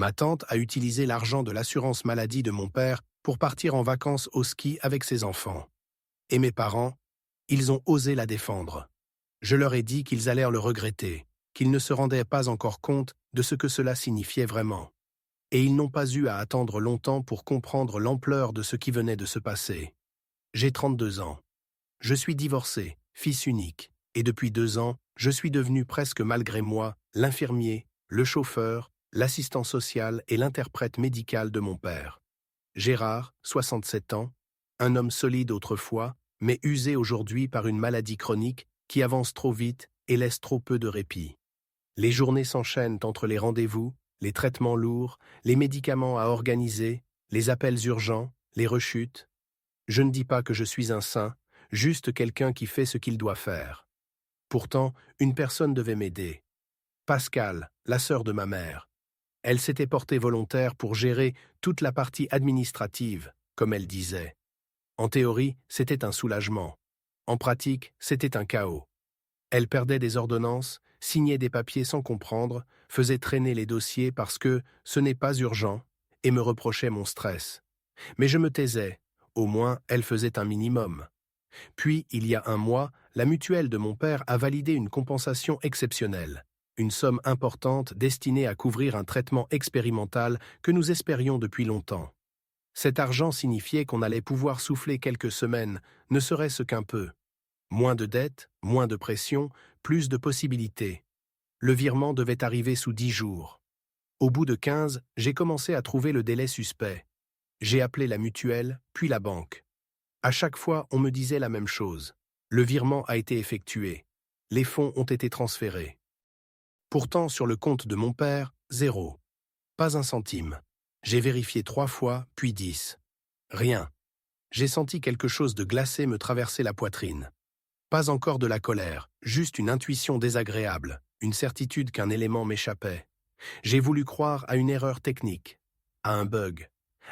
Ma tante a utilisé l'argent de l'assurance maladie de mon père pour partir en vacances au ski avec ses enfants. Et mes parents, ils ont osé la défendre. Je leur ai dit qu'ils allèrent le regretter, qu'ils ne se rendaient pas encore compte de ce que cela signifiait vraiment. Et ils n'ont pas eu à attendre longtemps pour comprendre l'ampleur de ce qui venait de se passer. J'ai 32 ans. Je suis divorcé, fils unique, et depuis 2 ans, je suis devenu presque malgré moi l'infirmier, le chauffeur, l'assistant social et l'interprète médical de mon père. Gérard, 67 ans, un homme solide autrefois, mais usé aujourd'hui par une maladie chronique qui avance trop vite et laisse trop peu de répit. Les journées s'enchaînent entre les rendez-vous, les traitements lourds, les médicaments à organiser, les appels urgents, les rechutes. Je ne dis pas que je suis un saint, juste quelqu'un qui fait ce qu'il doit faire. Pourtant, une personne devait m'aider. Pascal, la sœur de ma mère. Elle s'était portée volontaire pour gérer toute la partie administrative, comme elle disait. En théorie, c'était un soulagement. En pratique, c'était un chaos. Elle perdait des ordonnances, signait des papiers sans comprendre, faisait traîner les dossiers parce que ce n'est pas urgent, et me reprochait mon stress. Mais je me taisais, au moins elle faisait un minimum. Puis, il y a 1 mois, la mutuelle de mon père a validé une compensation exceptionnelle, une somme importante destinée à couvrir un traitement expérimental que nous espérions depuis longtemps. Cet argent signifiait qu'on allait pouvoir souffler quelques semaines, ne serait-ce qu'un peu. Moins de dettes, moins de pression, plus de possibilités. Le virement devait arriver sous 10 jours. Au bout de 15, j'ai commencé à trouver le délai suspect. J'ai appelé la mutuelle, puis la banque. À chaque fois, on me disait la même chose. Le virement a été effectué. Les fonds ont été transférés. Pourtant, sur le compte de mon père, 0. Pas un centime. J'ai vérifié 3 fois, puis 10. Rien. J'ai senti quelque chose de glacé me traverser la poitrine. Pas encore de la colère, juste une intuition désagréable, une certitude qu'un élément m'échappait. J'ai voulu croire à une erreur technique, à un bug,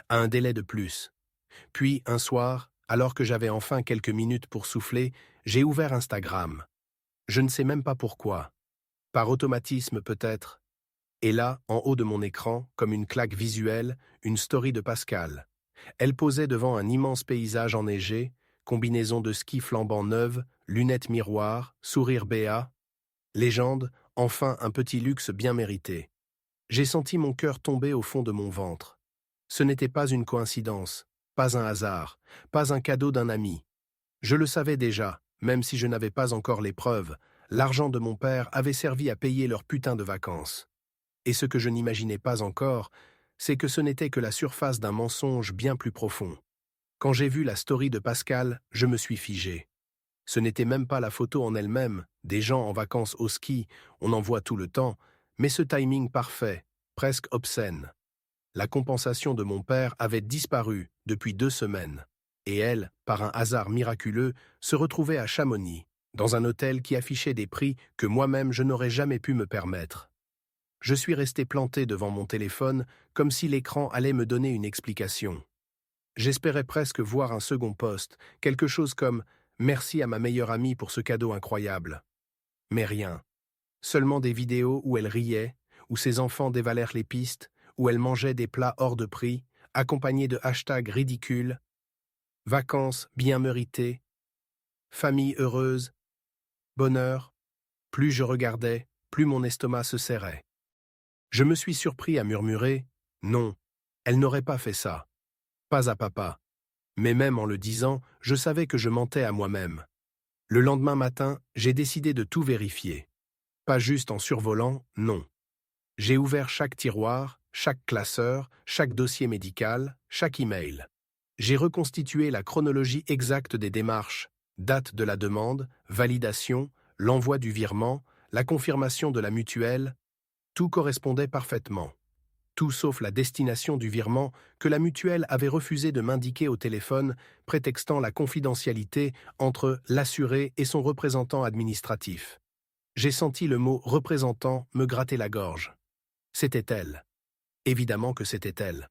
à un délai de plus. Puis, un soir, alors que j'avais enfin quelques minutes pour souffler, j'ai ouvert Instagram. Je ne sais même pas pourquoi. Par automatisme peut-être. Et là, en haut de mon écran, comme une claque visuelle, une story de Pascal. Elle posait devant un immense paysage enneigé, combinaison de ski flambant neuve, lunettes miroirs, sourire béat. Légende, enfin un petit luxe bien mérité. J'ai senti mon cœur tomber au fond de mon ventre. Ce n'était pas une coïncidence, pas un hasard, pas un cadeau d'un ami. Je le savais déjà, même si je n'avais pas encore les preuves, l'argent de mon père avait servi à payer leur putain de vacances. Et ce que je n'imaginais pas encore, c'est que ce n'était que la surface d'un mensonge bien plus profond. Quand j'ai vu la story de Pascal, je me suis figé. Ce n'était même pas la photo en elle-même, des gens en vacances au ski, on en voit tout le temps, mais ce timing parfait, presque obscène. La compensation de mon père avait disparu depuis 2 semaines, et elle, par un hasard miraculeux, se retrouvait à Chamonix, dans un hôtel qui affichait des prix que moi-même je n'aurais jamais pu me permettre. Je suis resté planté devant mon téléphone, comme si l'écran allait me donner une explication. J'espérais presque voir un second post, quelque chose comme « Merci à ma meilleure amie pour ce cadeau incroyable ». Mais rien. Seulement des vidéos où elle riait, où ses enfants dévalèrent les pistes, où elle mangeait des plats hors de prix, accompagnés de hashtags ridicules, vacances bien méritées, famille heureuse, bonheur. Plus je regardais, plus mon estomac se serrait. Je me suis surpris à murmurer « Non, elle n'aurait pas fait ça. Pas à papa. » Mais même en le disant, je savais que je mentais à moi-même. Le lendemain matin, j'ai décidé de tout vérifier. Pas juste en survolant, non. J'ai ouvert chaque tiroir, chaque classeur, chaque dossier médical, chaque email. J'ai reconstitué la chronologie exacte des démarches, date de la demande, validation, l'envoi du virement, la confirmation de la mutuelle. Tout correspondait parfaitement. Tout sauf la destination du virement que la mutuelle avait refusé de m'indiquer au téléphone, prétextant la confidentialité entre l'assuré et son représentant administratif. J'ai senti le mot « représentant » me gratter la gorge. C'était elle. Évidemment que c'était elle.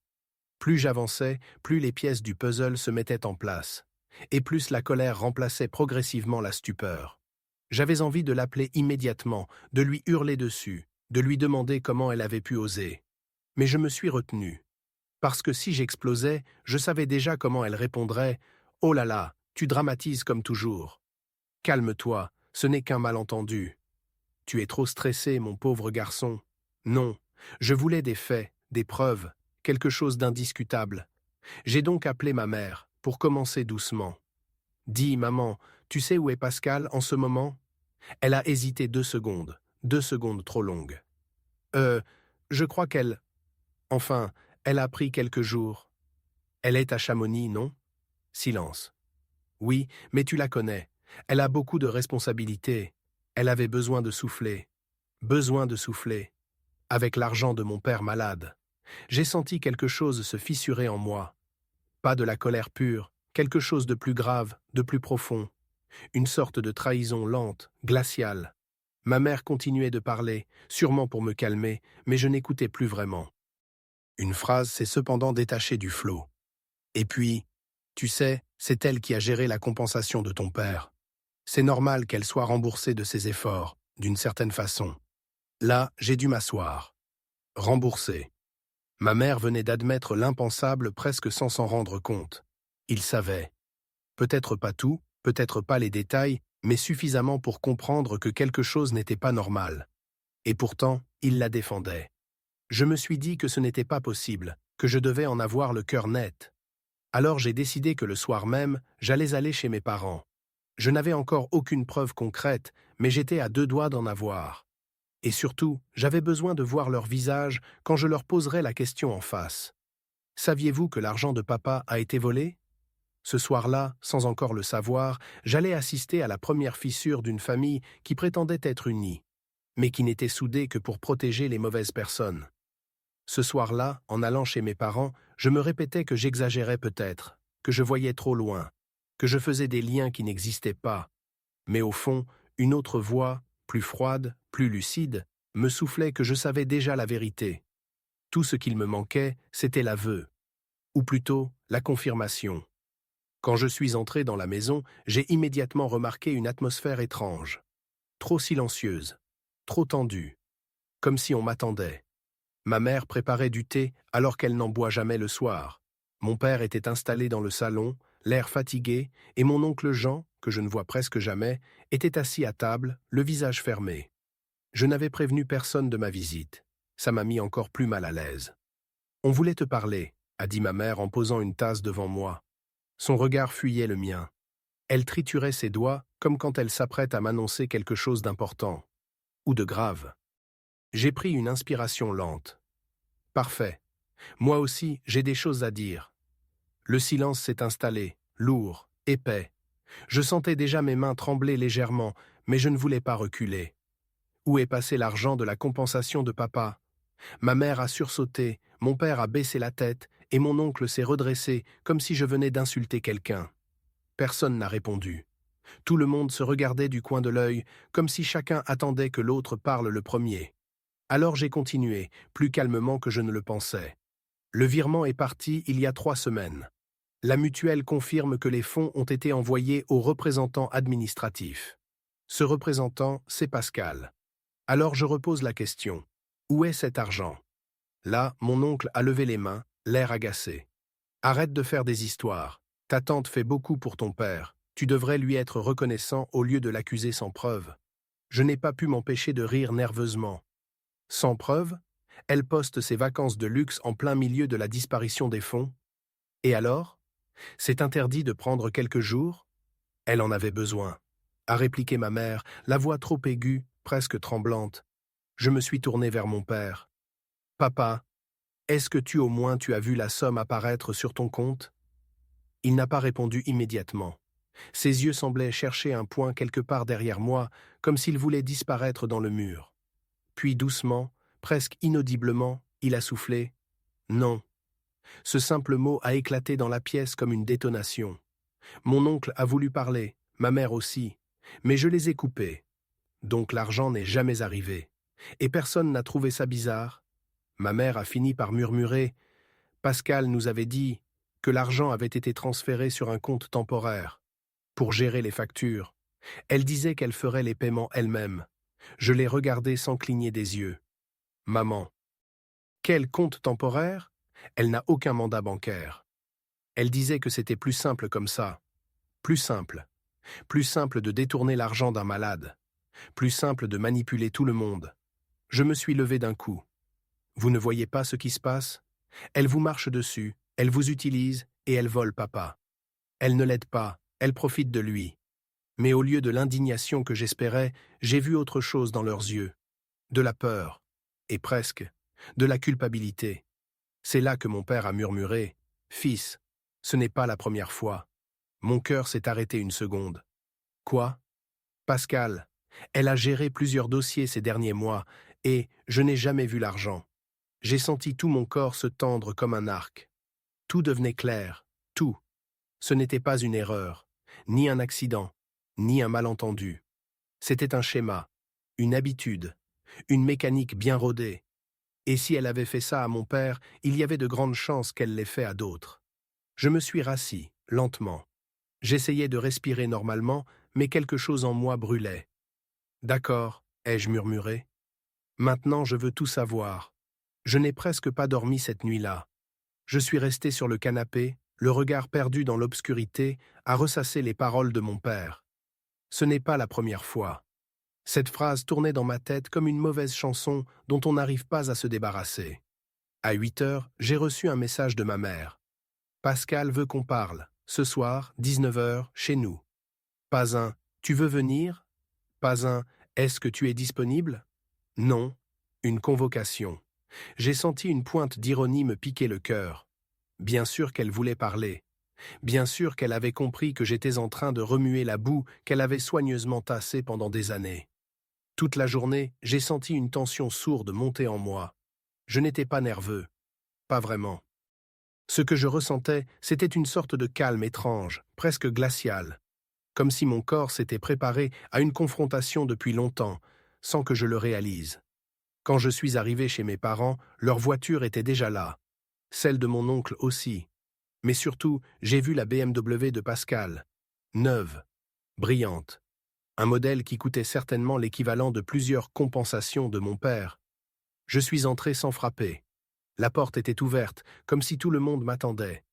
Plus j'avançais, plus les pièces du puzzle se mettaient en place, et plus la colère remplaçait progressivement la stupeur. J'avais envie de l'appeler immédiatement, de lui hurler dessus, de lui demander comment elle avait pu oser. Mais je me suis retenu. Parce que si j'explosais, je savais déjà comment elle répondrait. Oh là là, tu dramatises comme toujours. Calme-toi, ce n'est qu'un malentendu. Tu es trop stressé, mon pauvre garçon. Non, je voulais des faits, des preuves, quelque chose d'indiscutable. J'ai donc appelé ma mère, pour commencer doucement. Dis, maman, tu sais où est Pascal en ce moment? Elle a hésité 2 secondes trop longues. Euh, je crois qu'elle... Enfin, elle a pris quelques jours. Elle est à Chamonix, non? Silence. Oui, mais tu la connais. Elle a beaucoup de responsabilités. Elle avait besoin de souffler. Besoin de souffler. Avec l'argent de mon père malade. J'ai senti quelque chose se fissurer en moi. Pas de la colère pure, quelque chose de plus grave, de plus profond. Une sorte de trahison lente, glaciale. Ma mère continuait de parler, sûrement pour me calmer, mais je n'écoutais plus vraiment. Une phrase s'est cependant détachée du flot. Et puis, tu sais, c'est elle qui a géré la compensation de ton père. C'est normal qu'elle soit remboursée de ses efforts, d'une certaine façon. Là, j'ai dû m'asseoir. Remboursée. Ma mère venait d'admettre l'impensable presque sans s'en rendre compte. Il savait. Peut-être pas tout, peut-être pas les détails, mais suffisamment pour comprendre que quelque chose n'était pas normal. Et pourtant, il la défendait. Je me suis dit que ce n'était pas possible, que je devais en avoir le cœur net. Alors j'ai décidé que le soir même, j'allais aller chez mes parents. Je n'avais encore aucune preuve concrète, mais j'étais à 2 doigts d'en avoir. Et surtout, j'avais besoin de voir leur visage quand je leur poserais la question en face. Saviez-vous que l'argent de papa a été volé? Ce soir-là, sans encore le savoir, j'allais assister à la première fissure d'une famille qui prétendait être unie, mais qui n'était soudée que pour protéger les mauvaises personnes. Ce soir-là, en allant chez mes parents, je me répétais que j'exagérais peut-être, que je voyais trop loin, que je faisais des liens qui n'existaient pas. Mais au fond, une autre voix, plus froide, plus lucide, me soufflait que je savais déjà la vérité. Tout ce qu'il me manquait, c'était l'aveu, ou plutôt la confirmation. Quand je suis entré dans la maison, j'ai immédiatement remarqué une atmosphère étrange, trop silencieuse, trop tendue, comme si on m'attendait. Ma mère préparait du thé alors qu'elle n'en boit jamais le soir. Mon père était installé dans le salon, l'air fatigué, et mon oncle Jean, que je ne vois presque jamais, était assis à table, le visage fermé. Je n'avais prévenu personne de ma visite. Ça m'a mis encore plus mal à l'aise. On voulait te parler, a dit ma mère en posant une tasse devant moi. Son regard fuyait le mien. Elle triturait ses doigts comme quand elle s'apprête à m'annoncer quelque chose d'important. Ou de grave. J'ai pris une inspiration lente. Parfait. Moi aussi, j'ai des choses à dire. Le silence s'est installé, lourd, épais. Je sentais déjà mes mains trembler légèrement, mais je ne voulais pas reculer. Où est passé l'argent de la compensation de papa? Ma mère a sursauté, mon père a baissé la tête, et mon oncle s'est redressé, comme si je venais d'insulter quelqu'un. Personne n'a répondu. Tout le monde se regardait du coin de l'œil, comme si chacun attendait que l'autre parle le premier. Alors j'ai continué, plus calmement que je ne le pensais. Le virement est parti il y a 3 semaines. La mutuelle confirme que les fonds ont été envoyés au représentant administratif. Ce représentant, c'est Pascal. Alors je repose la question. Où est cet argent? Là, mon oncle a levé les mains, l'air agacé. Arrête de faire des histoires. Ta tante fait beaucoup pour ton père. Tu devrais lui être reconnaissant au lieu de l'accuser sans preuve. Je n'ai pas pu m'empêcher de rire nerveusement. Sans preuve, elle poste ses vacances de luxe en plein milieu de la disparition des fonds. Et alors? C'est interdit de prendre quelques jours? Elle en avait besoin, a répliqué ma mère, la voix trop aiguë, presque tremblante. Je me suis tourné vers mon père. Papa, est-ce que tu as vu la somme apparaître sur ton compte? Il n'a pas répondu immédiatement. Ses yeux semblaient chercher un point quelque part derrière moi, comme s'il voulait disparaître dans le mur. Puis doucement, presque inaudiblement, il a soufflé « Non ». Ce simple mot a éclaté dans la pièce comme une détonation. Mon oncle a voulu parler, ma mère aussi, mais je les ai coupés. Donc l'argent n'est jamais arrivé. Et personne n'a trouvé ça bizarre. Ma mère a fini par murmurer « Pascal nous avait dit que l'argent avait été transféré sur un compte temporaire, pour gérer les factures. Elle disait qu'elle ferait les paiements elle-même. Je l'ai regardée sans cligner des yeux. Maman. Quel compte temporaire? Elle n'a aucun mandat bancaire. Elle disait que c'était plus simple comme ça. Plus simple. Plus simple de détourner l'argent d'un malade. Plus simple de manipuler tout le monde. Je me suis levé d'un coup. Vous ne voyez pas ce qui se passe? Elle vous marche dessus, elle vous utilise et elle vole papa. Elle ne l'aide pas, elle profite de lui. Mais au lieu de l'indignation que j'espérais, j'ai vu autre chose dans leurs yeux. De la peur. Et presque. De la culpabilité. C'est là que mon père a murmuré « Fils, ce n'est pas la première fois. » Mon cœur s'est arrêté une seconde. Quoi? Pascal, elle a géré plusieurs dossiers ces derniers mois et je n'ai jamais vu l'argent. J'ai senti tout mon corps se tendre comme un arc. Tout devenait clair, tout. Ce n'était pas une erreur, ni un accident, ni un malentendu. C'était un schéma, une habitude, une mécanique bien rodée. Et si elle avait fait ça à mon père, il y avait de grandes chances qu'elle l'ait fait à d'autres. Je me suis rassis, lentement. J'essayais de respirer normalement, mais quelque chose en moi brûlait. « D'accord », ai-je murmuré. « Maintenant je veux tout savoir. » Je n'ai presque pas dormi cette nuit-là. Je suis resté sur le canapé, le regard perdu dans l'obscurité, à ressasser les paroles de mon père. Ce n'est pas la première fois. Cette phrase tournait dans ma tête comme une mauvaise chanson dont on n'arrive pas à se débarrasser. À 8 heures, j'ai reçu un message de ma mère. « Pascal veut qu'on parle. Ce soir, 19 heures, chez nous. » Pas un « Tu veux venir ?» Pas un « Est-ce que tu es disponible ?» Non, une convocation. J'ai senti une pointe d'ironie me piquer le cœur. Bien sûr qu'elle voulait parler. Bien sûr qu'elle avait compris que j'étais en train de remuer la boue qu'elle avait soigneusement tassée pendant des années. Toute la journée, j'ai senti une tension sourde monter en moi. Je n'étais pas nerveux. Pas vraiment. Ce que je ressentais, c'était une sorte de calme étrange, presque glacial. Comme si mon corps s'était préparé à une confrontation depuis longtemps, sans que je le réalise. Quand je suis arrivé chez mes parents, leur voiture était déjà là. Celle de mon oncle aussi. Mais surtout, j'ai vu la BMW de Pascal. Neuve. Brillante. Un modèle qui coûtait certainement l'équivalent de plusieurs compensations de mon père. Je suis entré sans frapper. La porte était ouverte, comme si tout le monde m'attendait.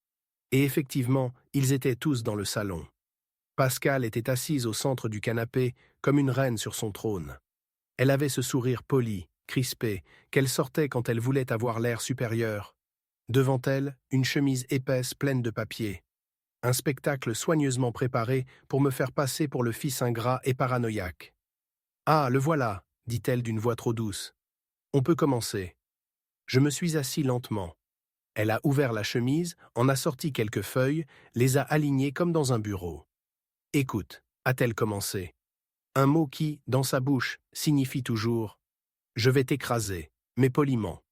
Et effectivement, ils étaient tous dans le salon. Pascal était assise au centre du canapé, comme une reine sur son trône. Elle avait ce sourire poli, crispé, qu'elle sortait quand elle voulait avoir l'air supérieur. Devant elle, une chemise épaisse pleine de papier. Un spectacle soigneusement préparé pour me faire passer pour le fils ingrat et paranoïaque. « Ah, le voilà », dit-elle d'une voix trop douce. « On peut commencer. » Je me suis assis lentement. Elle a ouvert la chemise, en a sorti quelques feuilles, les a alignées comme dans un bureau. « Écoute », a-t-elle commencé. Un mot qui, dans sa bouche, signifie toujours « je vais t'écraser », mais poliment.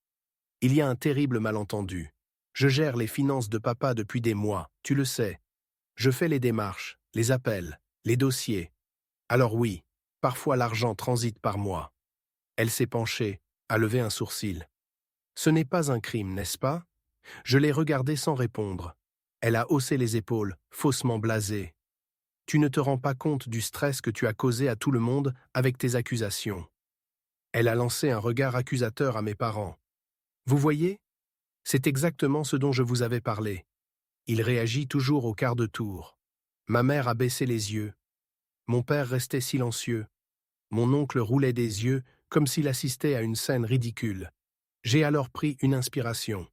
Il y a un terrible malentendu. Je gère les finances de papa depuis des mois, tu le sais. Je fais les démarches, les appels, les dossiers. Alors oui, parfois l'argent transite par moi. Elle s'est penchée, a levé un sourcil. Ce n'est pas un crime, n'est-ce pas? Je l'ai regardée sans répondre. Elle a haussé les épaules, faussement blasée. Tu ne te rends pas compte du stress que tu as causé à tout le monde avec tes accusations. Elle a lancé un regard accusateur à mes parents. Vous voyez? C'est exactement ce dont je vous avais parlé. Il réagit toujours au quart de tour. Ma mère a baissé les yeux. Mon père restait silencieux. Mon oncle roulait des yeux comme s'il assistait à une scène ridicule. J'ai alors pris une inspiration.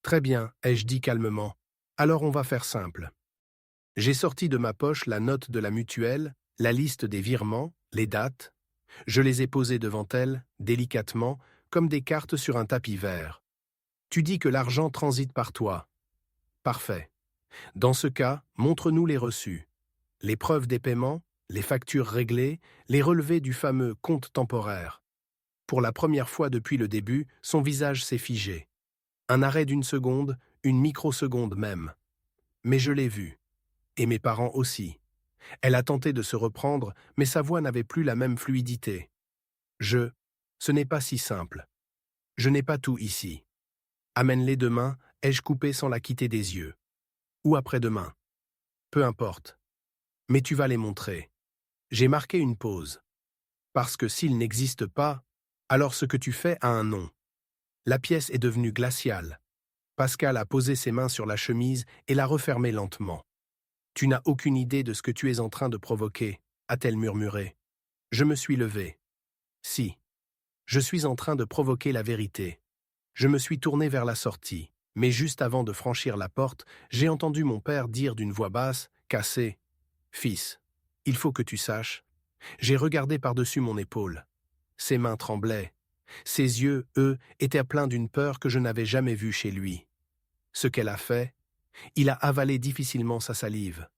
Très bien, ai-je dit calmement. Alors on va faire simple. J'ai sorti de ma poche la note de la mutuelle, la liste des virements, les dates. Je les ai posées devant elle, délicatement, comme des cartes sur un tapis vert. Tu dis que l'argent transite par toi. Parfait. Dans ce cas, montre-nous les reçus. Les preuves des paiements, les factures réglées, les relevés du fameux compte temporaire. Pour la première fois depuis le début, son visage s'est figé. Un arrêt d'une seconde, une microseconde même. Mais je l'ai vu. Et mes parents aussi. Elle a tenté de se reprendre, mais sa voix n'avait plus la même fluidité. Ce n'est pas si simple. Je n'ai pas tout ici. Amène-les demain, ai-je coupé sans la quitter des yeux. Ou après-demain. Peu importe. Mais tu vas les montrer. J'ai marqué une pause. Parce que s'ils n'existent pas, alors ce que tu fais a un nom. La pièce est devenue glaciale. Pascal a posé ses mains sur la chemise et l'a refermée lentement. Tu n'as aucune idée de ce que tu es en train de provoquer, a-t-elle murmuré. Je me suis levé. Si. Je suis en train de provoquer la vérité. Je me suis tourné vers la sortie, mais juste avant de franchir la porte, j'ai entendu mon père dire d'une voix basse, cassée, « Fils, il faut que tu saches. » J'ai regardé par-dessus mon épaule. Ses mains tremblaient. Ses yeux, eux, étaient pleins d'une peur que je n'avais jamais vue chez lui. Ce qu'elle a fait, il a avalé difficilement sa salive.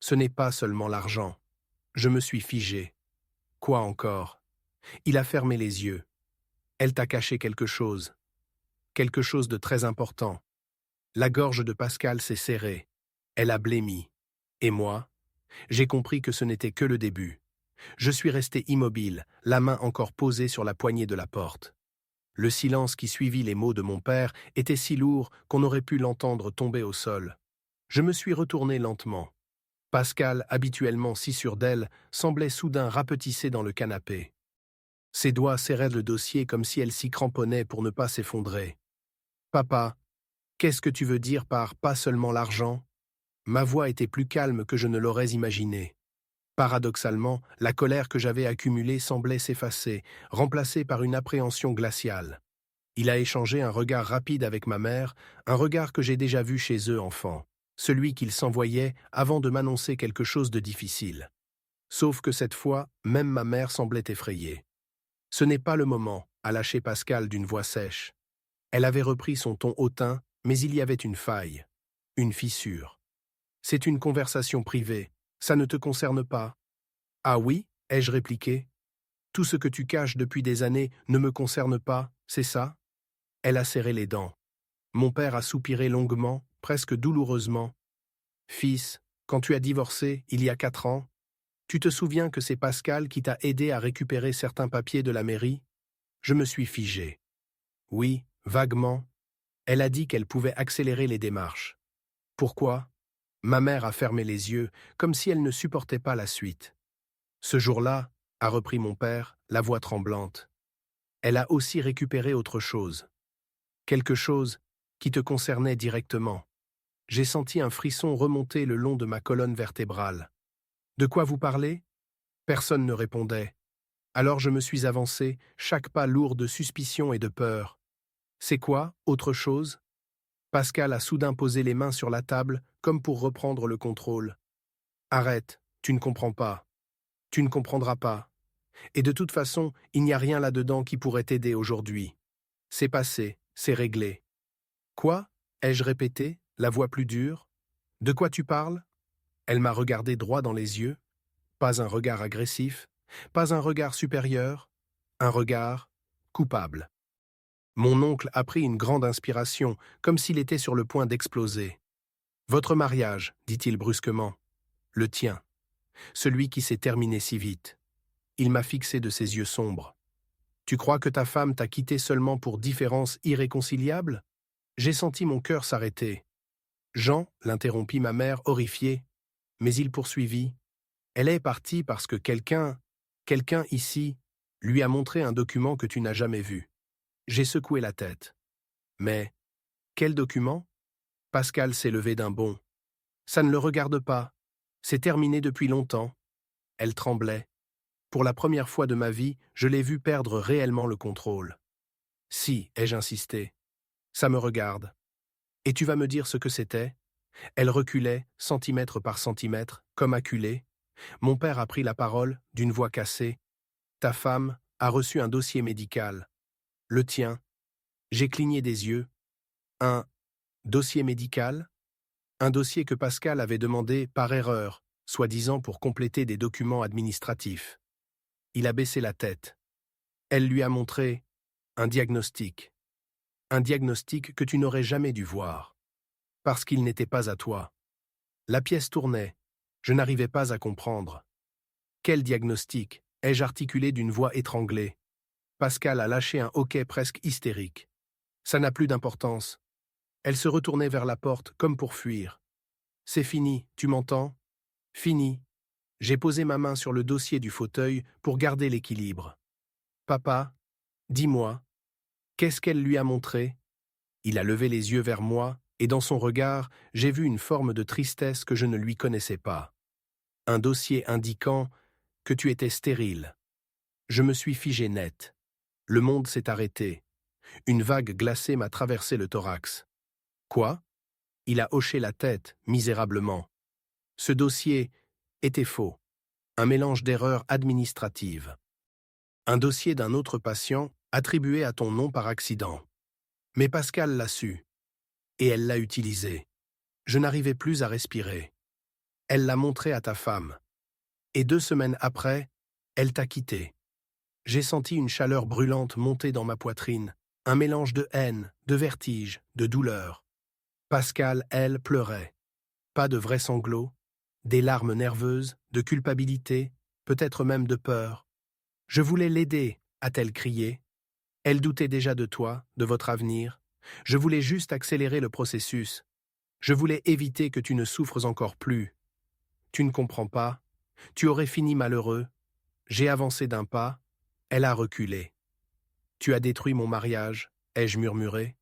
Ce n'est pas seulement l'argent. Je me suis figé. Quoi encore? Il a fermé les yeux. Elle t'a caché quelque chose de très important. La gorge de Pascal s'est serrée. Elle a blêmi. Et moi, j'ai compris que ce n'était que le début. Je suis resté immobile, la main encore posée sur la poignée de la porte. Le silence qui suivit les mots de mon père était si lourd qu'on aurait pu l'entendre tomber au sol. Je me suis retourné lentement. Pascal, habituellement si sûr d'elle, semblait soudain rapetisser dans le canapé. Ses doigts serraient le dossier comme si elle s'y cramponnait pour ne pas s'effondrer. « Papa, qu'est-ce que tu veux dire par « pas seulement l'argent » ? Ma voix était plus calme que je ne l'aurais imaginé. Paradoxalement, la colère que j'avais accumulée semblait s'effacer, remplacée par une appréhension glaciale. Il a échangé un regard rapide avec ma mère, un regard que j'ai déjà vu chez eux enfants, celui qu'il s'envoyait avant de m'annoncer quelque chose de difficile. Sauf que cette fois, même ma mère semblait effrayée. « Ce n'est pas le moment », a lâché Pascal d'une voix sèche. Elle avait repris son ton hautain, mais il y avait une faille, une fissure. « C'est une conversation privée, ça ne te concerne pas. »« Ah oui ?» ai-je répliqué. « Tout ce que tu caches depuis des années ne me concerne pas, c'est ça ?» Elle a serré les dents. Mon père a soupiré longuement, presque douloureusement. « Fils, quand tu as divorcé, il y a 4 ans, tu te souviens que c'est Pascal qui t'a aidé à récupérer certains papiers de la mairie ?» Je me suis figé. Oui, vaguement. Elle a dit qu'elle pouvait accélérer les démarches. Pourquoi? Ma mère a fermé les yeux, comme si elle ne supportait pas la suite. Ce jour-là, a repris mon père, la voix tremblante, elle a aussi récupéré autre chose. Quelque chose qui te concernait directement. J'ai senti un frisson remonter le long de ma colonne vertébrale. De quoi vous parlez? Personne ne répondait. Alors je me suis avancé, chaque pas lourd de suspicion et de peur. C'est quoi, autre chose? Pascal a soudain posé les mains sur la table, comme pour reprendre le contrôle. Arrête, tu ne comprends pas. Tu ne comprendras pas. Et de toute façon, il n'y a rien là-dedans qui pourrait t'aider aujourd'hui. C'est passé, c'est réglé. Quoi? Ai-je répété, la voix plus dure? De quoi tu parles? Elle m'a regardé droit dans les yeux. Pas un regard agressif, pas un regard supérieur, un regard coupable. Mon oncle a pris une grande inspiration, comme s'il était sur le point d'exploser. « Votre mariage, dit-il brusquement. Le tien. Celui qui s'est terminé si vite. » Il m'a fixé de ses yeux sombres. « Tu crois que ta femme t'a quitté seulement pour différences irréconciliables ?» J'ai senti mon cœur s'arrêter. « Jean, » l'interrompit ma mère, horrifiée. Mais il poursuivit. « Elle est partie parce que quelqu'un ici, lui a montré un document que tu n'as jamais vu. » J'ai secoué la tête. « Mais, quel document ?» Pascal s'est levé d'un bond. « Ça ne le regarde pas. C'est terminé depuis longtemps. » Elle tremblait. Pour la première fois de ma vie, je l'ai vue perdre réellement le contrôle. « Si, ai-je insisté. Ça me regarde. Et tu vas me dire ce que c'était ?» Elle reculait, centimètre par centimètre, comme acculée. Mon père a pris la parole, d'une voix cassée. « Ta femme a reçu un dossier médical. Le tien. » J'ai cligné des yeux. « Un dossier médical ?» Un dossier que Pascal avait demandé par erreur, soi-disant pour compléter des documents administratifs. Il a baissé la tête. Elle lui a montré un diagnostic. Un diagnostic que tu n'aurais jamais dû voir. Parce qu'il n'était pas à toi. La pièce tournait. Je n'arrivais pas à comprendre. Quel diagnostic? Ai-je articulé d'une voix étranglée. Pascal a lâché un hoquet presque hystérique. Ça n'a plus d'importance. Elle se retournait vers la porte comme pour fuir. C'est fini, tu m'entends? Fini. J'ai posé ma main sur le dossier du fauteuil pour garder l'équilibre. Papa, dis-moi. Qu'est-ce qu'elle lui a montré? Il a levé les yeux vers moi, et dans son regard, j'ai vu une forme de tristesse que je ne lui connaissais pas. Un dossier indiquant que tu étais stérile. Je me suis figé net. Le monde s'est arrêté. Une vague glacée m'a traversé le thorax. Quoi? Il a hoché la tête, misérablement. Ce dossier était faux. Un mélange d'erreurs administratives. Un dossier d'un autre patient attribué à ton nom par accident. Mais Pascal l'a su. Et elle l'a utilisé. Je n'arrivais plus à respirer. Elle l'a montré à ta femme. Et 2 semaines après, elle t'a quitté. J'ai senti une chaleur brûlante monter dans ma poitrine, un mélange de haine, de vertige, de douleur. Pascal, elle, pleurait. Pas de vrais sanglots, des larmes nerveuses, de culpabilité, peut-être même de peur. Je voulais l'aider, a-t-elle crié. Elle doutait déjà de toi, de votre avenir. Je voulais juste accélérer le processus. Je voulais éviter que tu ne souffres encore plus. Tu ne comprends pas. Tu aurais fini malheureux. J'ai avancé d'un pas. Elle a reculé. Tu as détruit mon mariage, ai-je murmuré.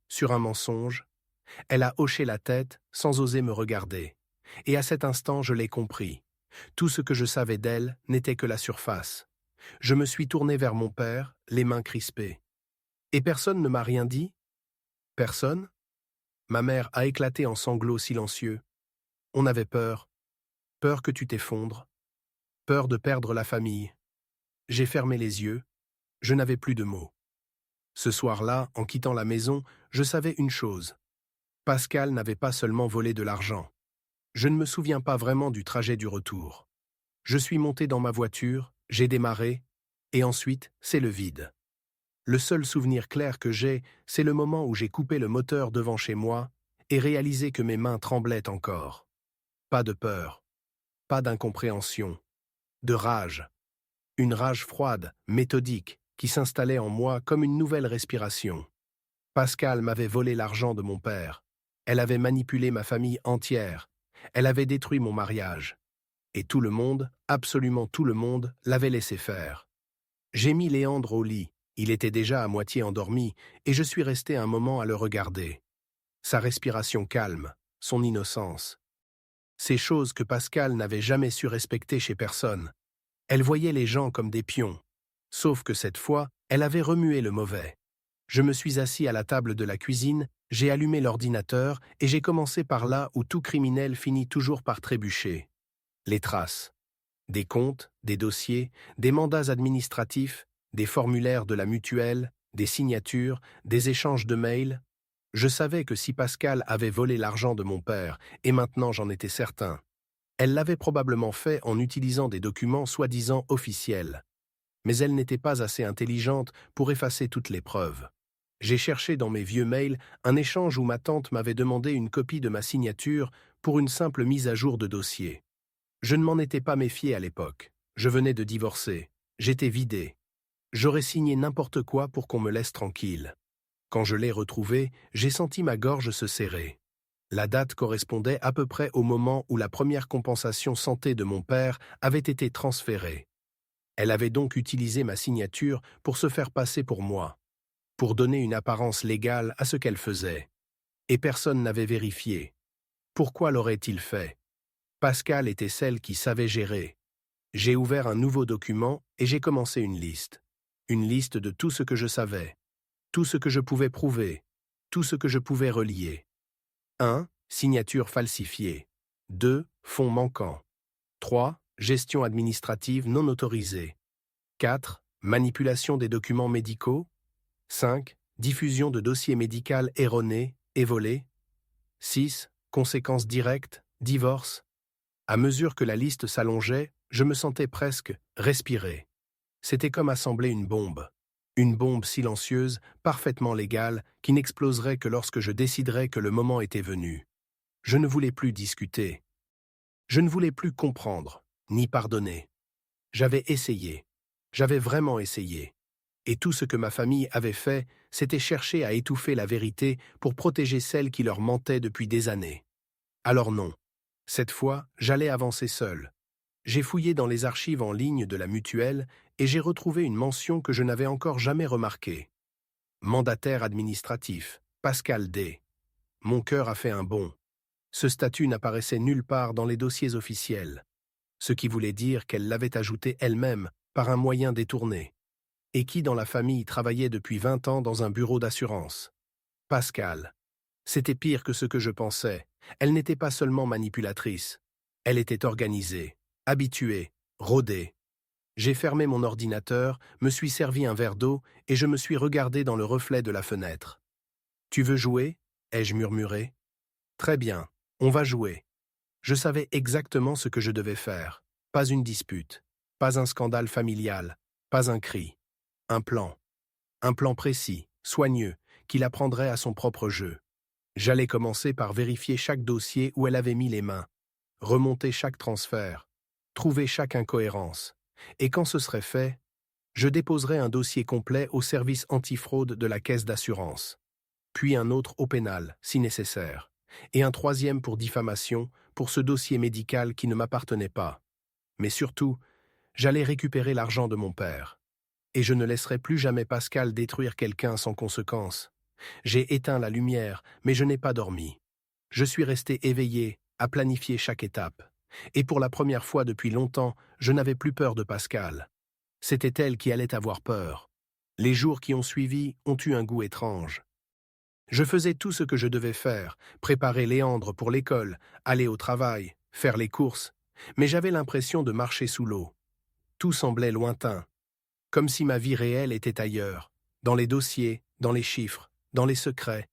Sur un mensonge. Elle a hoché la tête sans oser me regarder. Et à cet instant, je l'ai compris. Tout ce que je savais d'elle n'était que la surface. Je me suis tourné vers mon père, les mains crispées. Et personne ne m'a rien dit? Personne? Ma mère a éclaté en sanglots silencieux. On avait peur. Peur que tu t'effondres. Peur de perdre la famille. J'ai fermé les yeux. Je n'avais plus de mots. Ce soir-là, en quittant la maison, je savais une chose. Pascal n'avait pas seulement volé de l'argent. Je ne me souviens pas vraiment du trajet du retour. Je suis monté dans ma voiture, j'ai démarré, et ensuite, c'est le vide. Le seul souvenir clair que j'ai, c'est le moment où j'ai coupé le moteur devant chez moi et réalisé que mes mains tremblaient encore. Pas de peur, pas d'incompréhension, de rage. Une rage froide, méthodique, qui s'installait en moi comme une nouvelle respiration. Pascal m'avait volé l'argent de mon père. Elle avait manipulé ma famille entière. Elle avait détruit mon mariage. Et tout le monde, absolument tout le monde, l'avait laissé faire. J'ai mis Léandre au lit. Il était déjà à moitié endormi, et je suis resté un moment à le regarder. Sa respiration calme, son innocence. Ces choses que Pascal n'avait jamais su respecter chez personne. Elle voyait les gens comme des pions. Sauf que cette fois, elle avait remué le mauvais. Je me suis assis à la table de la cuisine, j'ai allumé l'ordinateur et j'ai commencé par là où tout criminel finit toujours par trébucher. Les traces. Des comptes, des dossiers, des mandats administratifs, des formulaires de la mutuelle, des signatures, des échanges de mails. Je savais que si Pascal avait volé l'argent de mon père, et maintenant j'en étais certain, elle l'avait probablement fait en utilisant des documents soi-disant officiels. Mais elle n'était pas assez intelligente pour effacer toutes les preuves. J'ai cherché dans mes vieux mails un échange où ma tante m'avait demandé une copie de ma signature pour une simple mise à jour de dossier. Je ne m'en étais pas méfié à l'époque. Je venais de divorcer. J'étais vidé. J'aurais signé n'importe quoi pour qu'on me laisse tranquille. Quand je l'ai retrouvé, j'ai senti ma gorge se serrer. La date correspondait à peu près au moment où la première compensation santé de mon père avait été transférée. Elle avait donc utilisé ma signature pour se faire passer pour moi, pour donner une apparence légale à ce qu'elle faisait. Et personne n'avait vérifié. Pourquoi l'aurait-il fait? Pascal était celle qui savait gérer. J'ai ouvert un nouveau document et j'ai commencé une liste. Une liste de tout ce que je savais, tout ce que je pouvais prouver, tout ce que je pouvais relier. 1. Signature falsifiée. 2. Fonds manquants. 3. Gestion administrative non autorisée. 4. Manipulation des documents médicaux. 5. Diffusion de dossiers médicaux erronés et volés. 6. Conséquences directes, divorce. À mesure que la liste s'allongeait, je me sentais presque respirer. C'était comme assembler une bombe. Une bombe silencieuse, parfaitement légale, qui n'exploserait que lorsque je déciderais que le moment était venu. Je ne voulais plus discuter. Je ne voulais plus comprendre, ni pardonner. J'avais essayé. J'avais vraiment essayé. Et tout ce que ma famille avait fait, c'était chercher à étouffer la vérité pour protéger celle qui leur mentait depuis des années. Alors non. Cette fois, j'allais avancer seul. J'ai fouillé dans les archives en ligne de la mutuelle et j'ai retrouvé une mention que je n'avais encore jamais remarquée. Mandataire administratif, Pascal D. Mon cœur a fait un bond. Ce statut n'apparaissait nulle part dans les dossiers officiels, ce qui voulait dire qu'elle l'avait ajouté elle-même par un moyen détourné. Et qui dans la famille travaillait depuis 20 ans dans un bureau d'assurance? Pascal. C'était pire que ce que je pensais. Elle n'était pas seulement manipulatrice. Elle était organisée, habituée, rodée. J'ai fermé mon ordinateur, me suis servi un verre d'eau et je me suis regardé dans le reflet de la fenêtre. « Tu veux jouer » ai-je murmuré. « Très bien, on va jouer. » Je savais exactement ce que je devais faire. Pas une dispute, pas un scandale familial, pas un cri. Un plan. Un plan précis, soigneux, qui la prendrait à son propre jeu. J'allais commencer par vérifier chaque dossier où elle avait mis les mains, remonter chaque transfert, trouver chaque incohérence. Et quand ce serait fait, je déposerais un dossier complet au service antifraude de la caisse d'assurance, puis un autre au pénal, si nécessaire, et un troisième pour diffamation, pour ce dossier médical qui ne m'appartenait pas. Mais surtout, j'allais récupérer l'argent de mon père. Et je ne laisserai plus jamais Pascal détruire quelqu'un sans conséquence. J'ai éteint la lumière, mais je n'ai pas dormi. Je suis resté éveillé, à planifier chaque étape. Et pour la première fois depuis longtemps, je n'avais plus peur de Pascal. C'était elle qui allait avoir peur. Les jours qui ont suivi ont eu un goût étrange. Je faisais tout ce que je devais faire, préparer Léandre pour l'école, aller au travail, faire les courses, mais j'avais l'impression de marcher sous l'eau. Tout semblait lointain, comme si ma vie réelle était ailleurs, dans les dossiers, dans les chiffres, dans les secrets.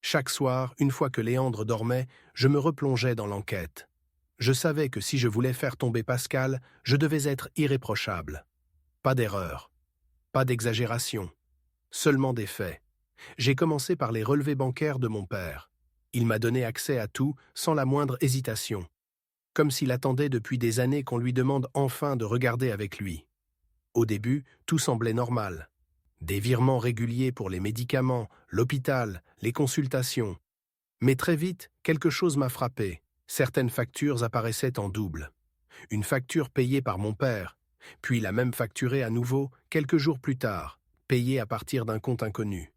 Chaque soir, une fois que Léandre dormait, je me replongeais dans l'enquête. Je savais que si je voulais faire tomber Pascal, je devais être irréprochable. Pas d'erreur, pas d'exagération, seulement des faits. J'ai commencé par les relevés bancaires de mon père. Il m'a donné accès à tout sans la moindre hésitation, comme s'il attendait depuis des années qu'on lui demande enfin de regarder avec lui. Au début, tout semblait normal. Des virements réguliers pour les médicaments, l'hôpital, les consultations. Mais très vite, quelque chose m'a frappé. Certaines factures apparaissaient en double. Une facture payée par mon père, puis la même facturée à nouveau quelques jours plus tard, payée à partir d'un compte inconnu.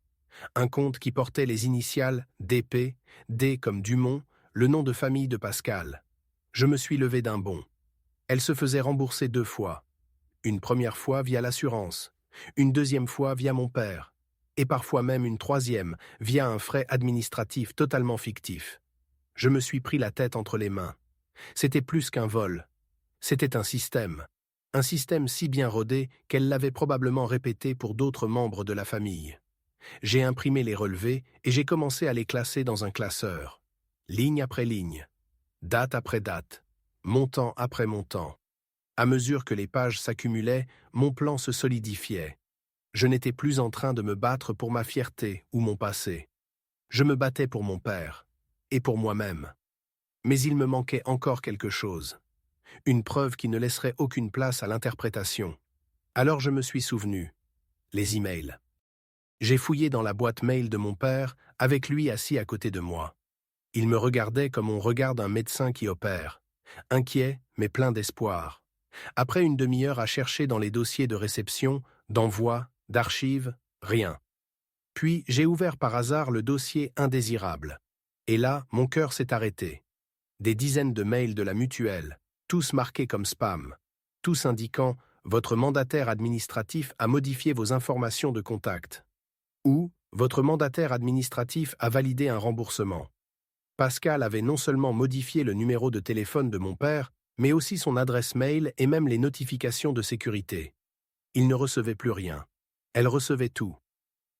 Un compte qui portait les initiales DP, D comme Dumont, le nom de famille de Pascal. Je me suis levé d'un bond. Elle se faisait rembourser 2 fois. Une première fois via l'assurance, une deuxième fois via mon père, et parfois même une troisième via un frais administratif totalement fictif. Je me suis pris la tête entre les mains. C'était plus qu'un vol. C'était un système si bien rodé qu'elle l'avait probablement répété pour d'autres membres de la famille. J'ai imprimé les relevés et j'ai commencé à les classer dans un classeur. Ligne après ligne, date après date, montant après montant. À mesure que les pages s'accumulaient, mon plan se solidifiait. Je n'étais plus en train de me battre pour ma fierté ou mon passé. Je me battais pour mon père, et pour moi-même. Mais il me manquait encore quelque chose. Une preuve qui ne laisserait aucune place à l'interprétation. Alors je me suis souvenu. Les emails. J'ai fouillé dans la boîte mail de mon père, avec lui assis à côté de moi. Il me regardait comme on regarde un médecin qui opère, inquiet mais plein d'espoir. Après une demi-heure à chercher dans les dossiers de réception, d'envoi, d'archives, rien. Puis j'ai ouvert par hasard le dossier indésirable. Et là, mon cœur s'est arrêté. Des dizaines de mails de la mutuelle, tous marqués comme spam, tous indiquant « Votre mandataire administratif a modifié vos informations de contact » ou « Votre mandataire administratif a validé un remboursement ». Pascal avait non seulement modifié le numéro de téléphone de mon père, mais aussi son adresse mail et même les notifications de sécurité. Il ne recevait plus rien. Elle recevait tout.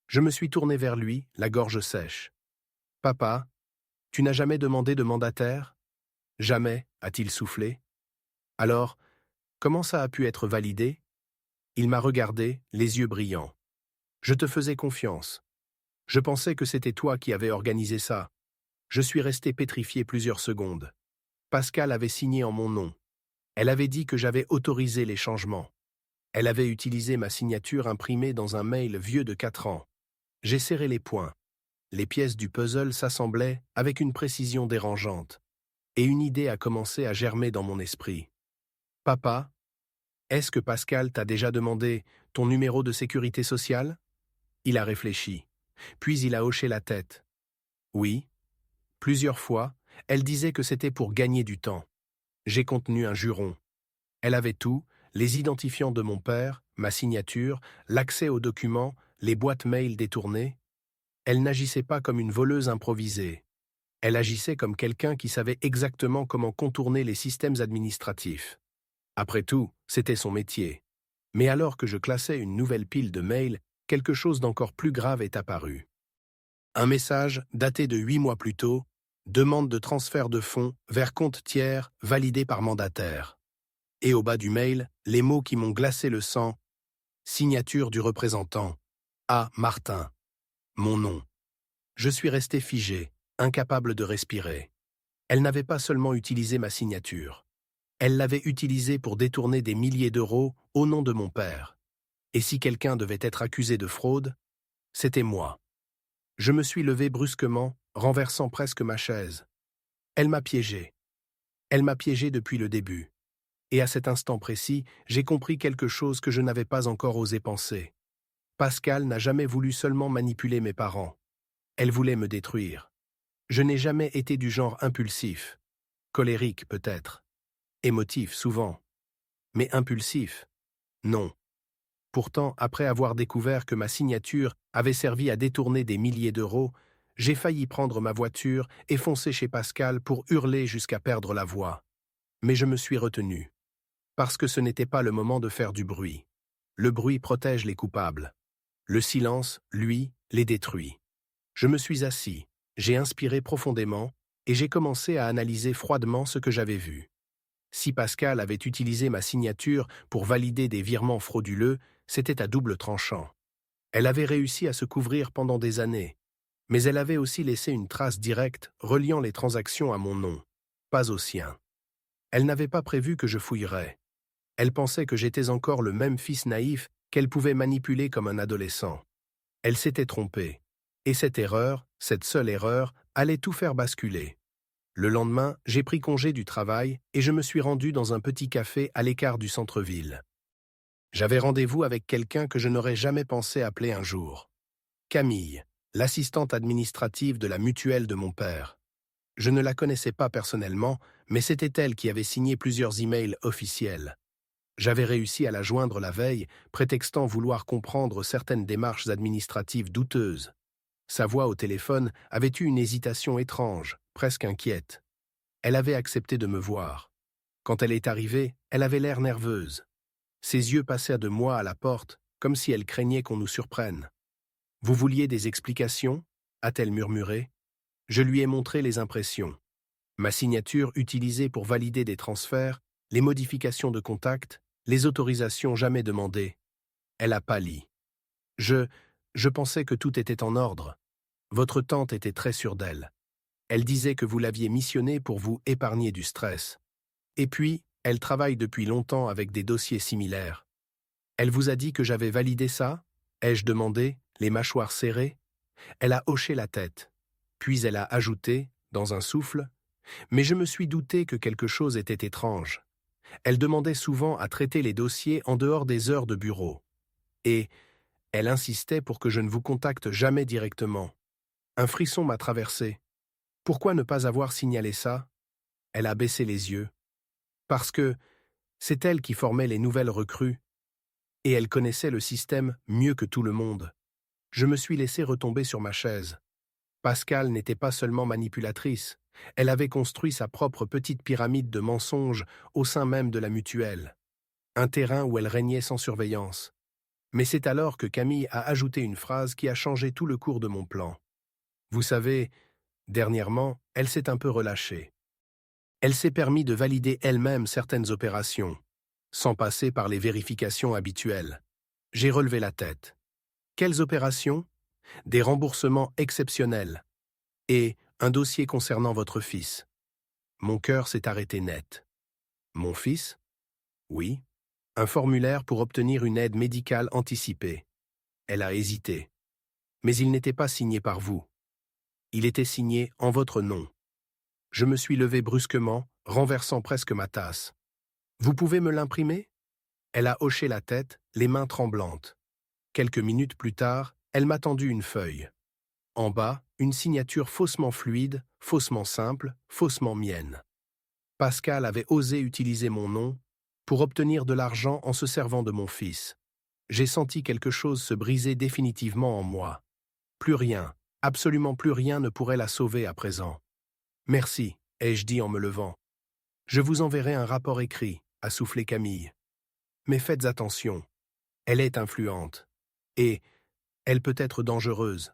Je me suis tourné vers lui, la gorge sèche. « Papa, tu n'as jamais demandé de mandataire ?»« Jamais, a-t-il soufflé. »« Alors, comment ça a pu être validé ?» Il m'a regardé, les yeux brillants. « Je te faisais confiance. Je pensais que c'était toi qui avais organisé ça. » Je suis resté pétrifié plusieurs secondes. Pascal avait signé en mon nom. Elle avait dit que j'avais autorisé les changements. Elle avait utilisé ma signature imprimée dans un mail vieux de 4 ans. J'ai serré les poings. Les pièces du puzzle s'assemblaient avec une précision dérangeante. Et une idée a commencé à germer dans mon esprit. « Papa, est-ce que Pascal t'a déjà demandé ton numéro de sécurité sociale ?» Il a réfléchi. Puis il a hoché la tête. Oui, plusieurs fois, elle disait que c'était pour gagner du temps. J'ai contenu un juron. Elle avait tout, les identifiants de mon père, ma signature, l'accès aux documents, les boîtes mail détournées. Elle n'agissait pas comme une voleuse improvisée. Elle agissait comme quelqu'un qui savait exactement comment contourner les systèmes administratifs. Après tout, c'était son métier. Mais alors que je classais une nouvelle pile de mails, quelque chose d'encore plus grave est apparu. Un message, daté de 8 mois plus tôt, demande de transfert de fonds vers compte tiers validé par mandataire. Et au bas du mail, les mots qui m'ont glacé le sang. Signature du représentant. A. Martin. Mon nom. Je suis resté figé, incapable de respirer. Elle n'avait pas seulement utilisé ma signature. Elle l'avait utilisée pour détourner des milliers d'euros au nom de mon père. Et si quelqu'un devait être accusé de fraude, c'était moi. Je me suis levé brusquement, renversant presque ma chaise. Elle m'a piégé. Elle m'a piégé depuis le début. Et à cet instant précis, j'ai compris quelque chose que je n'avais pas encore osé penser. Pascal n'a jamais voulu seulement manipuler mes parents. Elle voulait me détruire. Je n'ai jamais été du genre impulsif. Colérique peut-être. Émotif souvent. Mais impulsif? Non. Pourtant, après avoir découvert que ma signature avait servi à détourner des milliers d'euros, j'ai failli prendre ma voiture et foncer chez Pascal pour hurler jusqu'à perdre la voix. Mais je me suis retenu. Parce que ce n'était pas le moment de faire du bruit. Le bruit protège les coupables. Le silence, lui, les détruit. Je me suis assis, j'ai inspiré profondément et j'ai commencé à analyser froidement ce que j'avais vu. Si Pascal avait utilisé ma signature pour valider des virements frauduleux, c'était à double tranchant. Elle avait réussi à se couvrir pendant des années, mais elle avait aussi laissé une trace directe reliant les transactions à mon nom, pas au sien. Elle n'avait pas prévu que je fouillerais. Elle pensait que j'étais encore le même fils naïf qu'elle pouvait manipuler comme un adolescent. Elle s'était trompée. Et cette erreur, cette seule erreur, allait tout faire basculer. Le lendemain, j'ai pris congé du travail et je me suis rendu dans un petit café à l'écart du centre-ville. J'avais rendez-vous avec quelqu'un que je n'aurais jamais pensé appeler un jour. Camille, l'assistante administrative de la mutuelle de mon père. Je ne la connaissais pas personnellement, mais c'était elle qui avait signé plusieurs emails officiels. J'avais réussi à la joindre la veille, prétextant vouloir comprendre certaines démarches administratives douteuses. Sa voix au téléphone avait eu une hésitation étrange, presque inquiète. Elle avait accepté de me voir. Quand elle est arrivée, elle avait l'air nerveuse. Ses yeux passèrent de moi à la porte, comme si elle craignait qu'on nous surprenne. « Vous vouliez des explications » a-t-elle murmuré. Je lui ai montré les impressions. Ma signature utilisée pour valider des transferts, les modifications de contact, les autorisations jamais demandées. Elle a pâli. Je pensais que tout était en ordre. Votre tante était très sûre d'elle. Elle disait que vous l'aviez missionnée pour vous épargner du stress. Et puis, elle travaille depuis longtemps avec des dossiers similaires. Elle vous a dit que j'avais validé ça ? Ai-je demandé, les mâchoires serrées ? Elle a hoché la tête. Puis elle a ajouté, dans un souffle, « Mais je me suis douté que quelque chose était étrange. » Elle demandait souvent à traiter les dossiers en dehors des heures de bureau. Et elle insistait pour que je ne vous contacte jamais directement. Un frisson m'a traversé. Pourquoi ne pas avoir signalé ça ? Elle a baissé les yeux. Parce que c'est elle qui formait les nouvelles recrues. Et elle connaissait le système mieux que tout le monde. Je me suis laissé retomber sur ma chaise. Pascal n'était pas seulement manipulatrice. Elle avait construit sa propre petite pyramide de mensonges au sein même de la mutuelle. Un terrain où elle régnait sans surveillance. Mais c'est alors que Camille a ajouté une phrase qui a changé tout le cours de mon plan. Vous savez, dernièrement, elle s'est un peu relâchée. Elle s'est permis de valider elle-même certaines opérations, sans passer par les vérifications habituelles. J'ai relevé la tête. Quelles opérations ? Des remboursements exceptionnels. Et un dossier concernant votre fils. Mon cœur s'est arrêté net. Mon fils ? Oui. Un formulaire pour obtenir une aide médicale anticipée. Elle a hésité. Mais il n'était pas signé par vous. Il était signé en votre nom. Je me suis levé brusquement, renversant presque ma tasse. Vous pouvez me l'imprimer ? Elle a hoché la tête, les mains tremblantes. Quelques minutes plus tard, elle m'a tendu une feuille. En bas, une signature faussement fluide, faussement simple, faussement mienne. Pascal avait osé utiliser mon nom pour obtenir de l'argent en se servant de mon fils. J'ai senti quelque chose se briser définitivement en moi. Plus rien, absolument plus rien ne pourrait la sauver à présent. Merci, ai-je dit en me levant. Je vous enverrai un rapport écrit, a soufflé Camille. Mais faites attention. Elle est influente. Et elle peut être dangereuse.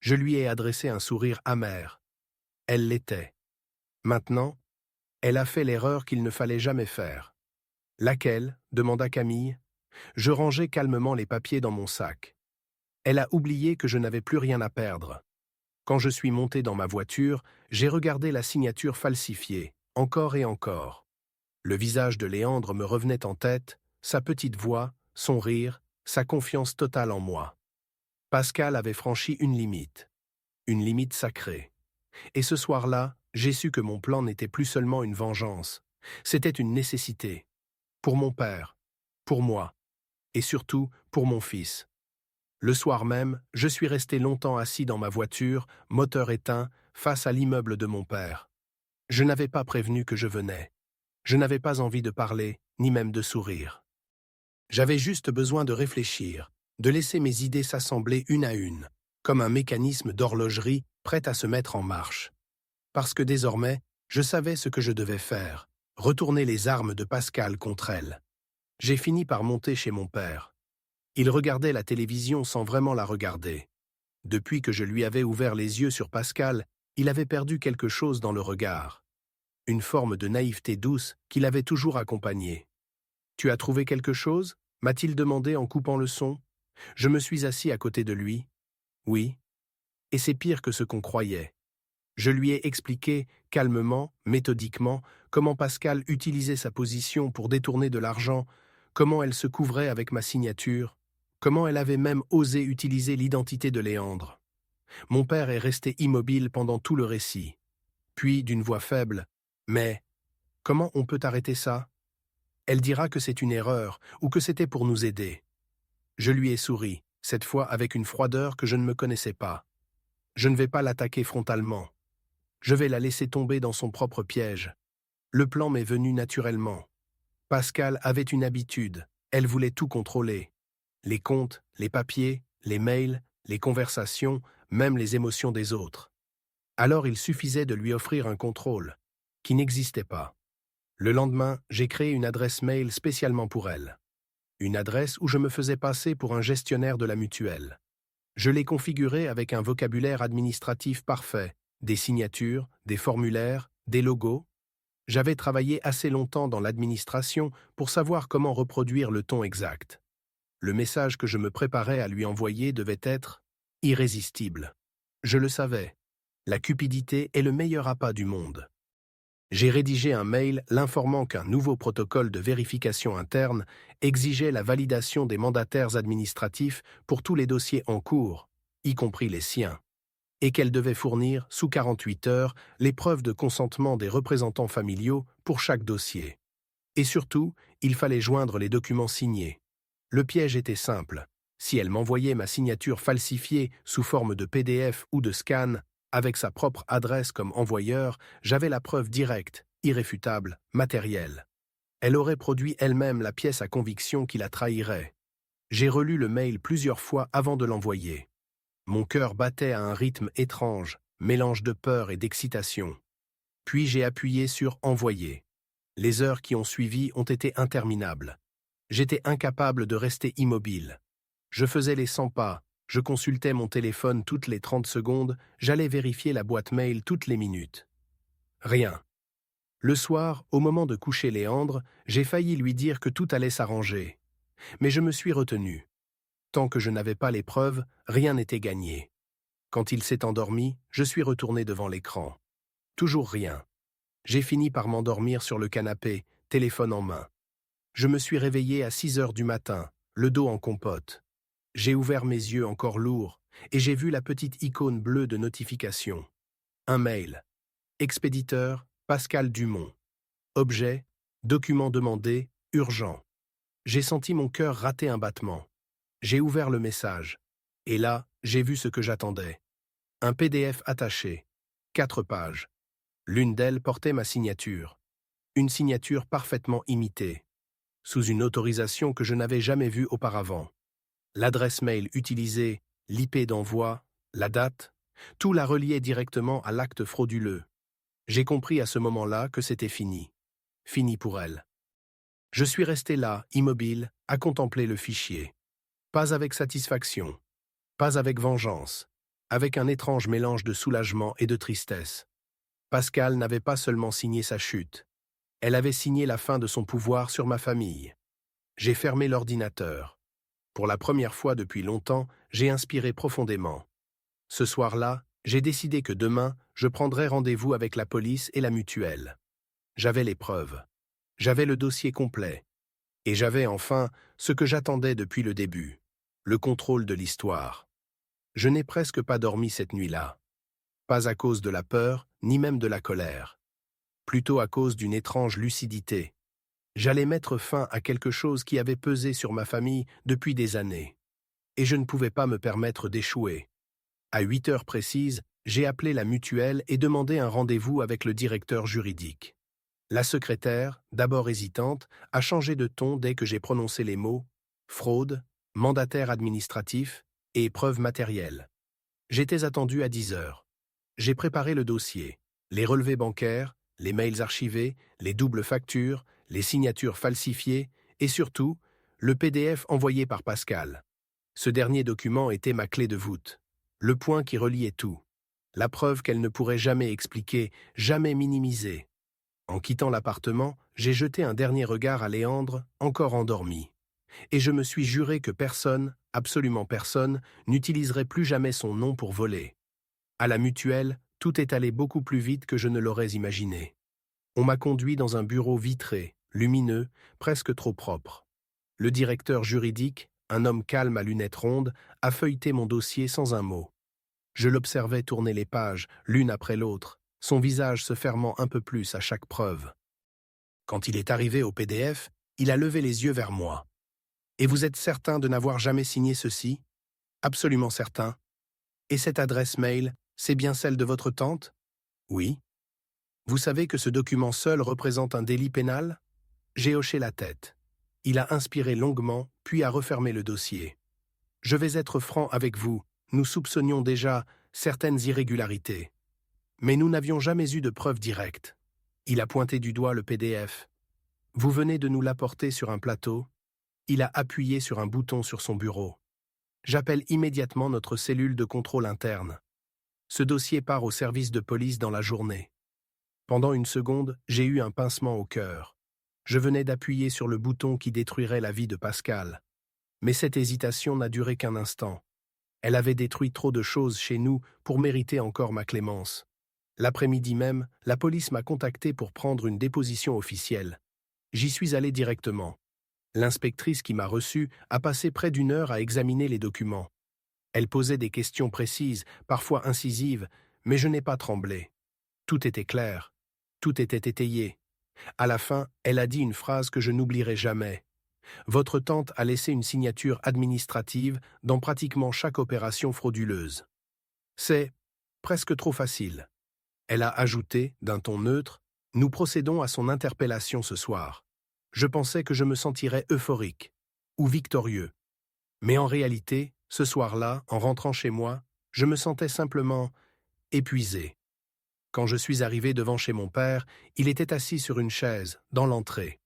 Je lui ai adressé un sourire amer. Elle l'était. Maintenant, elle a fait l'erreur qu'il ne fallait jamais faire. Laquelle ? Demanda Camille. Je rangeai calmement les papiers dans mon sac. Elle a oublié que je n'avais plus rien à perdre. Quand je suis monté dans ma voiture, j'ai regardé la signature falsifiée, encore et encore. Le visage de Léandre me revenait en tête, sa petite voix, son rire, sa confiance totale en moi. Pascal avait franchi une limite sacrée. Et ce soir-là, j'ai su que mon plan n'était plus seulement une vengeance, c'était une nécessité. Pour mon père, pour moi, et surtout pour mon fils. Le soir même, je suis resté longtemps assis dans ma voiture, moteur éteint, face à l'immeuble de mon père. Je n'avais pas prévenu que je venais. Je n'avais pas envie de parler, ni même de sourire. J'avais juste besoin de réfléchir, de laisser mes idées s'assembler une à une, comme un mécanisme d'horlogerie prêt à se mettre en marche. Parce que désormais, je savais ce que je devais faire, retourner les armes de Pascal contre elle. J'ai fini par monter chez mon père. Il regardait la télévision sans vraiment la regarder. Depuis que je lui avais ouvert les yeux sur Pascal, il avait perdu quelque chose dans le regard. Une forme de naïveté douce qui l'avait toujours accompagné. « Tu as trouvé quelque chose » m'a-t-il demandé en coupant le son. Je me suis assis à côté de lui. « Oui. » Et c'est pire que ce qu'on croyait. Je lui ai expliqué, calmement, méthodiquement, comment Pascal utilisait sa position pour détourner de l'argent, comment elle se couvrait avec ma signature, comment elle avait même osé utiliser l'identité de Léandre. Mon père est resté immobile pendant tout le récit. Puis, d'une voix faible, « Mais, comment on peut arrêter ça ? Elle dira que c'est une erreur ou que c'était pour nous aider. » Je lui ai souri, cette fois avec une froideur que je ne me connaissais pas. Je ne vais pas l'attaquer frontalement. Je vais la laisser tomber dans son propre piège. Le plan m'est venu naturellement. Pascal avait une habitude, elle voulait tout contrôler. Les comptes, les papiers, les mails, les conversations, même les émotions des autres. Alors il suffisait de lui offrir un contrôle, qui n'existait pas. Le lendemain, j'ai créé une adresse mail spécialement pour elle. Une adresse où je me faisais passer pour un gestionnaire de la mutuelle. Je l'ai configurée avec un vocabulaire administratif parfait, des signatures, des formulaires, des logos. J'avais travaillé assez longtemps dans l'administration pour savoir comment reproduire le ton exact. Le message que je me préparais à lui envoyer devait être irrésistible. Je le savais. La cupidité est le meilleur appât du monde. J'ai rédigé un mail l'informant qu'un nouveau protocole de vérification interne exigeait la validation des mandataires administratifs pour tous les dossiers en cours, y compris les siens, et qu'elle devait fournir, sous 48 heures, les preuves de consentement des représentants familiaux pour chaque dossier. Et surtout, il fallait joindre les documents signés. Le piège était simple. Si elle m'envoyait ma signature falsifiée sous forme de PDF ou de scan, avec sa propre adresse comme envoyeur, j'avais la preuve directe, irréfutable, matérielle. Elle aurait produit elle-même la pièce à conviction qui la trahirait. J'ai relu le mail plusieurs fois avant de l'envoyer. Mon cœur battait à un rythme étrange, mélange de peur et d'excitation. Puis j'ai appuyé sur « Envoyer ». Les heures qui ont suivi ont été interminables. J'étais incapable de rester immobile. Je faisais les 100 pas, je consultais mon téléphone toutes les 30 secondes, j'allais vérifier la boîte mail toutes les minutes. Rien. Le soir, au moment de coucher Léandre, j'ai failli lui dire que tout allait s'arranger. Mais je me suis retenu. Tant que je n'avais pas les preuves, rien n'était gagné. Quand il s'est endormi, je suis retourné devant l'écran. Toujours rien. J'ai fini par m'endormir sur le canapé, téléphone en main. Je me suis réveillé à 6 heures du matin, le dos en compote. J'ai ouvert mes yeux encore lourds et j'ai vu la petite icône bleue de notification. Un mail. Expéditeur, Pascal Dumont. Objet, document demandé, urgent. J'ai senti mon cœur rater un battement. J'ai ouvert le message. Et là, j'ai vu ce que j'attendais. Un PDF attaché. 4 pages. L'une d'elles portait ma signature. Une signature parfaitement imitée, sous une autorisation que je n'avais jamais vue auparavant. L'adresse mail utilisée, l'IP d'envoi, la date, tout la reliait directement à l'acte frauduleux. J'ai compris à ce moment-là que c'était fini. Fini pour elle. Je suis resté là, immobile, à contempler le fichier. Pas avec satisfaction, pas avec vengeance, avec un étrange mélange de soulagement et de tristesse. Pascal n'avait pas seulement signé sa chute, elle avait signé la fin de son pouvoir sur ma famille. J'ai fermé l'ordinateur. Pour la première fois depuis longtemps, j'ai inspiré profondément. Ce soir-là, j'ai décidé que demain, je prendrais rendez-vous avec la police et la mutuelle. J'avais les preuves. J'avais le dossier complet. Et j'avais enfin ce que j'attendais depuis le début, le contrôle de l'histoire. Je n'ai presque pas dormi cette nuit-là. Pas à cause de la peur, ni même de la colère. Plutôt à cause d'une étrange lucidité. J'allais mettre fin à quelque chose qui avait pesé sur ma famille depuis des années. Et je ne pouvais pas me permettre d'échouer. À 8 heures précises, j'ai appelé la mutuelle et demandé un rendez-vous avec le directeur juridique. La secrétaire, d'abord hésitante, a changé de ton dès que j'ai prononcé les mots « fraude »,« mandataire administratif » et « preuve matérielle ». J'étais attendu à 10 heures. J'ai préparé le dossier, les relevés bancaires, les mails archivés, les doubles factures, les signatures falsifiées et surtout, le PDF envoyé par Pascal. Ce dernier document était ma clé de voûte, le point qui reliait tout, la preuve qu'elle ne pourrait jamais expliquer, jamais minimiser. En quittant l'appartement, j'ai jeté un dernier regard à Léandre, encore endormi. Et je me suis juré que personne, absolument personne, n'utiliserait plus jamais son nom pour voler. À la mutuelle, tout est allé beaucoup plus vite que je ne l'aurais imaginé. On m'a conduit dans un bureau vitré, lumineux, presque trop propre. Le directeur juridique, un homme calme à lunettes rondes, a feuilleté mon dossier sans un mot. Je l'observais tourner les pages, l'une après l'autre, son visage se fermant un peu plus à chaque preuve. Quand il est arrivé au PDF, il a levé les yeux vers moi. « Et vous êtes certain de n'avoir jamais signé ceci ? » »« Absolument certain. »« Et cette adresse mail, c'est bien celle de votre tante ? » ?»« Oui. »« Vous savez que ce document seul représente un délit pénal ? » J'ai hoché la tête. Il a inspiré longuement, puis a refermé le dossier. « Je vais être franc avec vous, nous soupçonnions déjà certaines irrégularités. Mais nous n'avions jamais eu de preuves directes. » Il a pointé du doigt le PDF. « Vous venez de nous l'apporter sur un plateau. » Il a appuyé sur un bouton sur son bureau. J'appelle immédiatement notre cellule de contrôle interne. Ce dossier part au service de police dans la journée. Pendant une seconde, j'ai eu un pincement au cœur. Je venais d'appuyer sur le bouton qui détruirait la vie de Pascal. Mais cette hésitation n'a duré qu'un instant. Elle avait détruit trop de choses chez nous pour mériter encore ma clémence. L'après-midi même, la police m'a contacté pour prendre une déposition officielle. J'y suis allé directement. L'inspectrice qui m'a reçu a passé près d'1 heure à examiner les documents. Elle posait des questions précises, parfois incisives, mais je n'ai pas tremblé. Tout était clair. Tout était étayé. À la fin, elle a dit une phrase que je n'oublierai jamais. « Votre tante a laissé une signature administrative dans pratiquement chaque opération frauduleuse. » C'est presque trop facile. Elle a ajouté, d'un ton neutre, « Nous procédons à son interpellation ce soir. » Je pensais que je me sentirais euphorique ou victorieux. Mais en réalité, ce soir-là, en rentrant chez moi, je me sentais simplement épuisé. Quand je suis arrivé devant chez mon père, il était assis sur une chaise, dans l'entrée,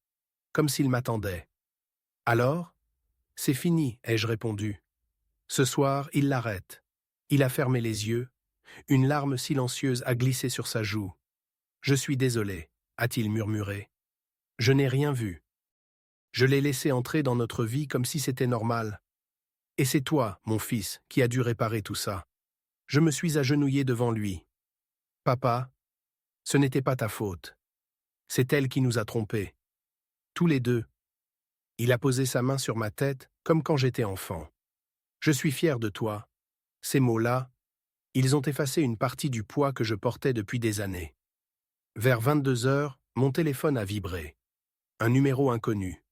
comme s'il m'attendait. « Alors ? » ?»« C'est fini, ai-je répondu. Ce soir, il l'arrête. Il a fermé les yeux. Une larme silencieuse a glissé sur sa joue. « Je suis désolé, » a-t-il murmuré. « Je n'ai rien vu. Je l'ai laissé entrer dans notre vie comme si c'était normal. Et c'est toi, mon fils, qui as dû réparer tout ça. » Je me suis agenouillé devant lui. « Papa, ce n'était pas ta faute. C'est elle qui nous a trompés. Tous les deux. » Il a posé sa main sur ma tête, comme quand j'étais enfant. « Je suis fier de toi. » Ces mots-là, ils ont effacé une partie du poids que je portais depuis des années. Vers 22 heures, mon téléphone a vibré. Un numéro inconnu.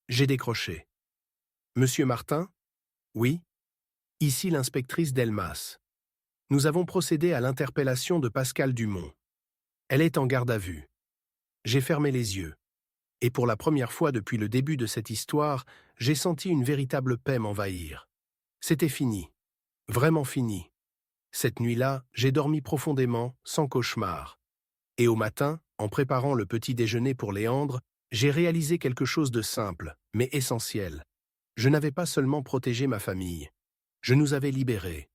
J'ai décroché. « Monsieur Martin ? » « Oui. Ici l'inspectrice Delmas. » « Nous avons procédé à l'interpellation de Pascale Dumont. Elle est en garde à vue. J'ai fermé les yeux. Et pour la première fois depuis le début de cette histoire, j'ai senti une véritable paix m'envahir. C'était fini. Vraiment fini. Cette nuit-là, j'ai dormi profondément, sans cauchemar. Et au matin, en préparant le petit déjeuner pour Léandre, j'ai réalisé quelque chose de simple, mais essentiel. Je n'avais pas seulement protégé ma famille. Je nous avais libérés.